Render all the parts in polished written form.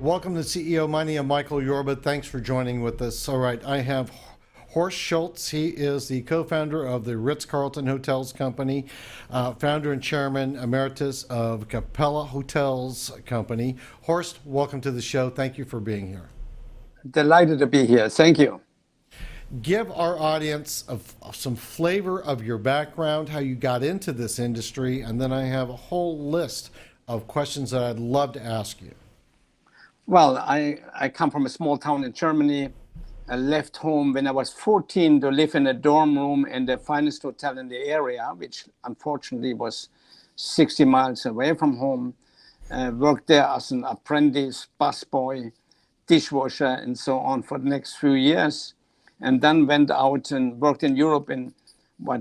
Welcome to CEO Money. I'm Michael Yorba. Thanks for joining with us. All right, I have Horst Schulze. He is the co-founder of the Ritz-Carlton Hotels Company, founder and chairman emeritus of Capella Hotels Company. Horst, welcome to the show. Thank you for being here. Delighted to be here. Thank you. Give our audience some flavor of your background, how you got into this industry, and then I have a whole list of questions that I'd love to ask you. Well, I come from a small town in Germany. I left home when I was 14 to live in a dorm room in the finest hotel in the area, which unfortunately was 60 miles away from home. Worked there as an apprentice, busboy, dishwasher, and so on for the next few years. And then went out and worked in Europe in were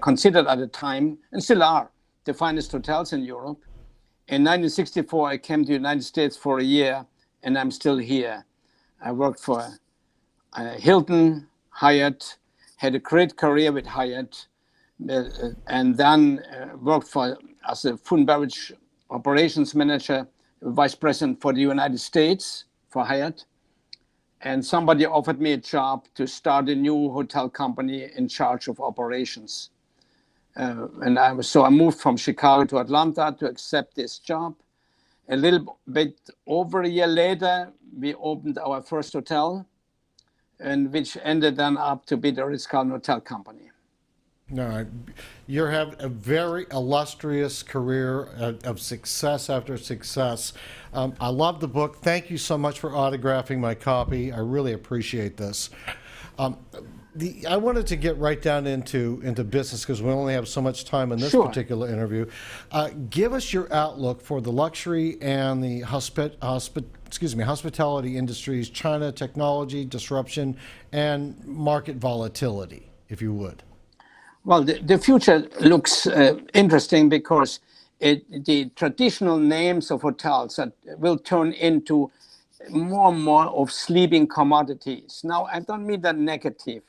considered at the time, and still are, the finest hotels in Europe. In 1964, I came to the United States for a year, and I'm still here. I worked for Hilton, Hyatt, had a great career with Hyatt, and then worked as a food and beverage operations manager, vice president for the United States for Hyatt. And somebody offered me a job to start a new hotel company in charge of operations. So I moved from Chicago to Atlanta to accept this job. A little bit over a year later, we opened our first hotel, and which ended then up to be the Ritz-Carlton Hotel Company. All right. You have a very illustrious career of success after success. I love the book. Thank you so much for autographing my copy. I really appreciate this. I wanted to get right down into business because we only have so much time in this particular interview. Give us your outlook for the luxury and the hospitality industries, China technology disruption, and market volatility, if you would. Well, the future looks interesting because the traditional names of hotels will turn into more and more of sleeping commodities. Now, I don't mean that negative.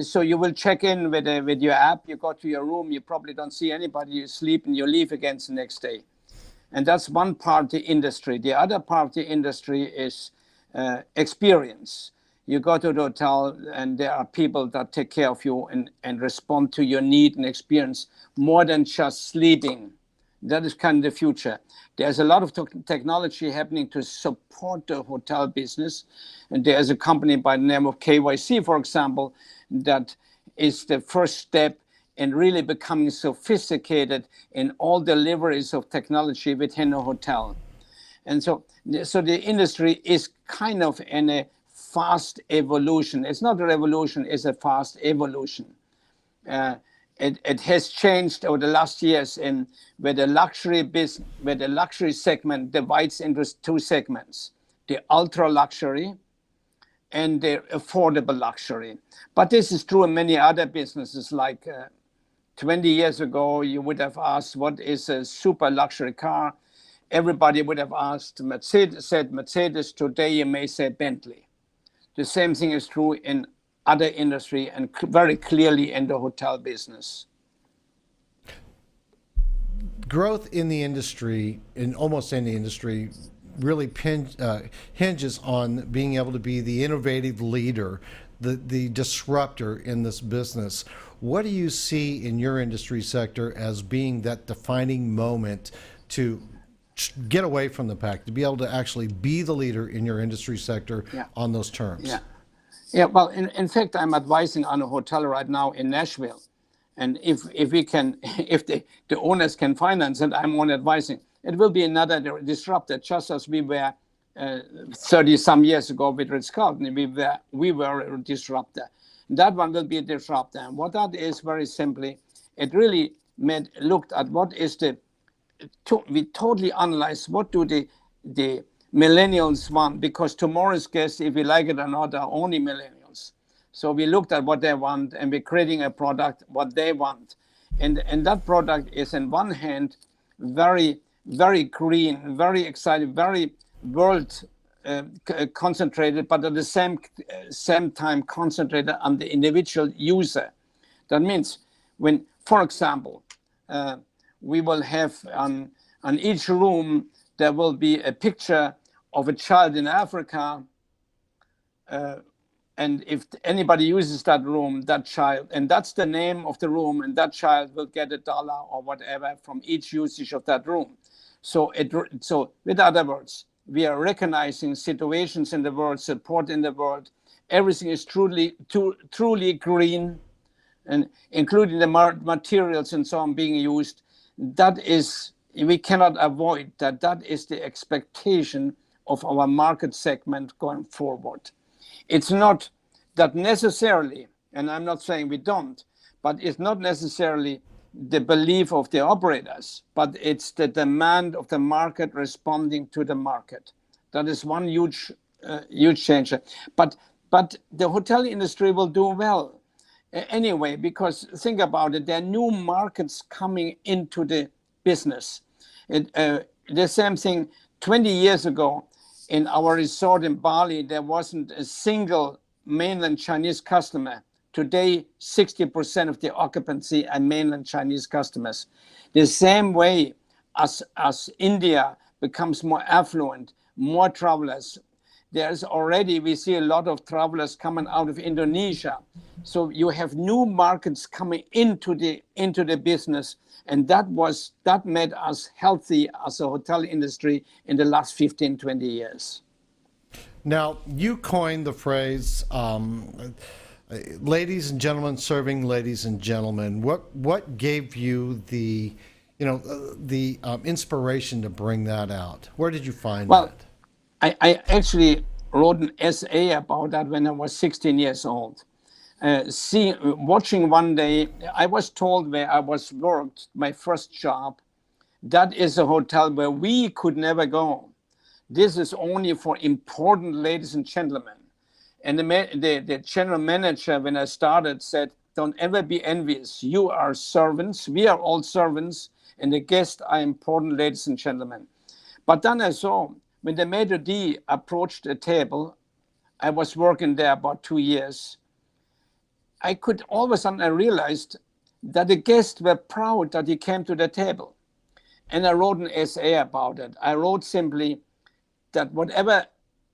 So you will check in with your app, you go to your room, you probably don't see anybody, you sleep and you leave again the next day. And that's one part of the industry. The other part of the industry is experience. You go to the hotel and there are people that take care of you and respond to your need and experience more than just sleeping. That is kind of the future. There's a lot of technology happening to support the hotel business. And there's a company by the name of KYC, for example, that is the first step in really becoming sophisticated in all deliveries of technology within a hotel. And so the industry is kind of in a fast evolution. It's not a revolution, it's a fast evolution. It has changed over the last years where the luxury segment divides into two segments, the ultra luxury and the affordable luxury. But this is true in many other businesses. Like 20 years ago, you would have asked, what is a super luxury car? Everybody would have asked Mercedes. Today, you may say Bentley. The same thing is true in other industry and very clearly in the hotel business. Growth in the industry, in almost any industry, really hinges on being able to be the innovative leader, the disruptor in this business. What do you see in your industry sector as being that defining moment to get away from the pack, to be able to actually be the leader in your industry sector on those terms? Yeah. Well, in fact, I'm advising on a hotel right now in Nashville. And if the owners can finance it, I'm on advising. It will be another disruptor, just as we were 30 some years ago with Ritz-Carlton. We were a disruptor. That one will be a disruptor. And what that is, very simply, it really looked at what is the we totally analyze what do the millennials want, because tomorrow's guests, if we like it or not, are only millennials. So we looked at what they want, and we're creating a product what they want, and that product is in one hand very, very green, very exciting, very world concentrated, but at the same time concentrated on the individual user. That means when, for example, we will have on each room, there will be a picture of a child in Africa. And if anybody uses that room, that child, and that's the name of the room, and that child will get $1 or whatever from each usage of that room. So with other words, we are recognizing situations in the world, support in the world. Everything is truly green, and including the materials and so on being used. That is, we cannot avoid that. That is the expectation of our market segment going forward. It's not that necessarily, and I'm not saying we don't, but it's not necessarily the belief of the operators, but it's the demand of the market responding to the market. That is one huge change. But the hotel industry will do well anyway, because think about it, there are new markets coming into the business. The same thing 20 years ago in our resort in Bali, there wasn't a single mainland Chinese customer. Today, 60% of the occupancy are mainland Chinese customers. The same way as India becomes more affluent, more travelers, there's already, we see a lot of travelers coming out of Indonesia. So you have new markets coming into the business, and that made us healthy as a hotel industry in the last 15, 20 years. Now, you coined the phrase, ladies and gentlemen serving ladies and gentlemen. What gave you the inspiration to bring that out? Where did you find that? I actually wrote an essay about that when I was 16 years old. Watching one day, I was told where I worked, my first job, that is a hotel where we could never go. This is only for important ladies and gentlemen. And the general manager, when I started, said, don't ever be envious. You are servants. We are all servants. And the guests are important ladies and gentlemen. But then I saw, when the maitre d' approached the table, I was working there about 2 years. All of a sudden I realized that the guests were proud that he came to the table. And I wrote an essay about it. I wrote simply that whatever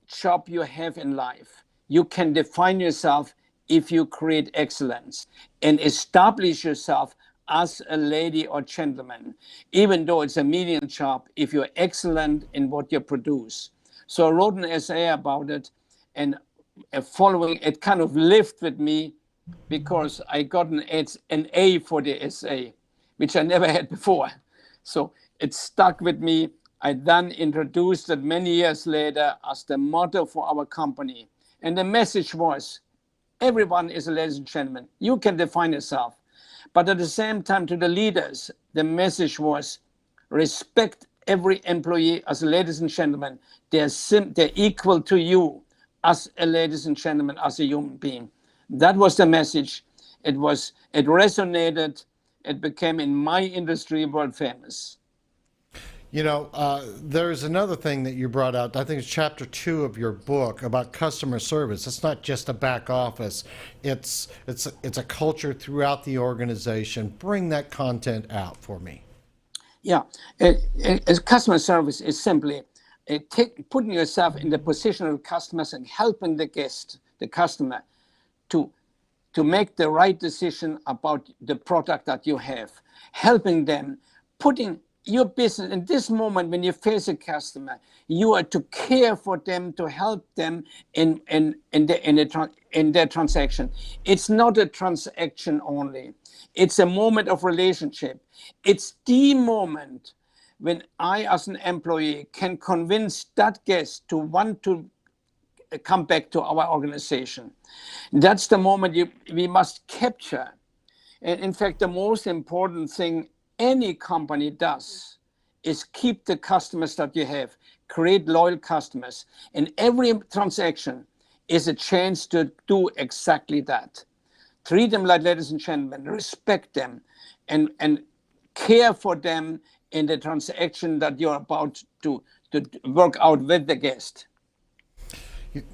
job you have in life, you can define yourself if you create excellence and establish yourself as a lady or gentleman, even though it's a medium job, if you're excellent in what you produce. So I wrote an essay about it, and following it kind of lived with me, because I got an A for the essay, which I never had before. So it stuck with me. I then introduced it many years later as the motto for our company. And the message was, everyone is a ladies and gentlemen. You can define yourself. But at the same time, to the leaders, the message was, respect every employee as ladies and gentlemen. They're equal to you as a ladies and gentlemen, as a human being. That was the message. It resonated. It became, in my industry, world famous. There's another thing that you brought out. I think it's chapter 2 of your book about customer service. It's not just a back office. It's a culture throughout the organization. Bring that content out for me. Yeah, customer service is simply putting yourself in the position of customers and helping the guest, the customer, to make the right decision about the product that you have, helping them, putting your business in this moment when you face a customer, you are to care for them, to help them in their transaction. It's not a transaction only. It's a moment of relationship. It's the moment when I, as an employee, can convince that guest to want to come back to our organization. That's the moment we must capture. And in fact, the most important thing any company does is keep the customers that you have, create loyal customers. And every transaction is a chance to do exactly that. Treat them like ladies and gentlemen, respect them, and care for them in the transaction that you're about to work out with the guest.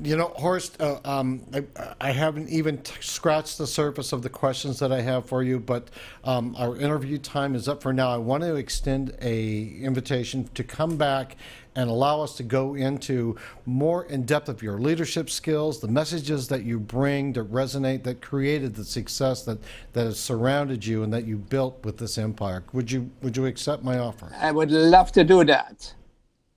You know, Horst, I haven't even scratched the surface of the questions that I have for you, but our interview time is up for now. I want to extend a invitation to come back and allow us to go into more in depth of your leadership skills, the messages that you bring that resonate, that created the success that has surrounded you and that you built with this empire. Would you accept my offer? I would love to do that.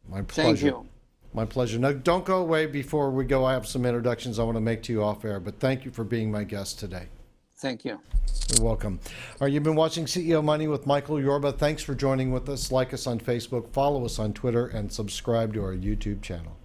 My pleasure. Thank you. My pleasure. Now, don't go away before we go. I have some introductions I want to make to you off air, but thank you for being my guest today. Thank you. You're welcome. All right, you've been watching CEO Money with Michael Yorba. Thanks for joining with us. Like us on Facebook, follow us on Twitter, and subscribe to our YouTube channel.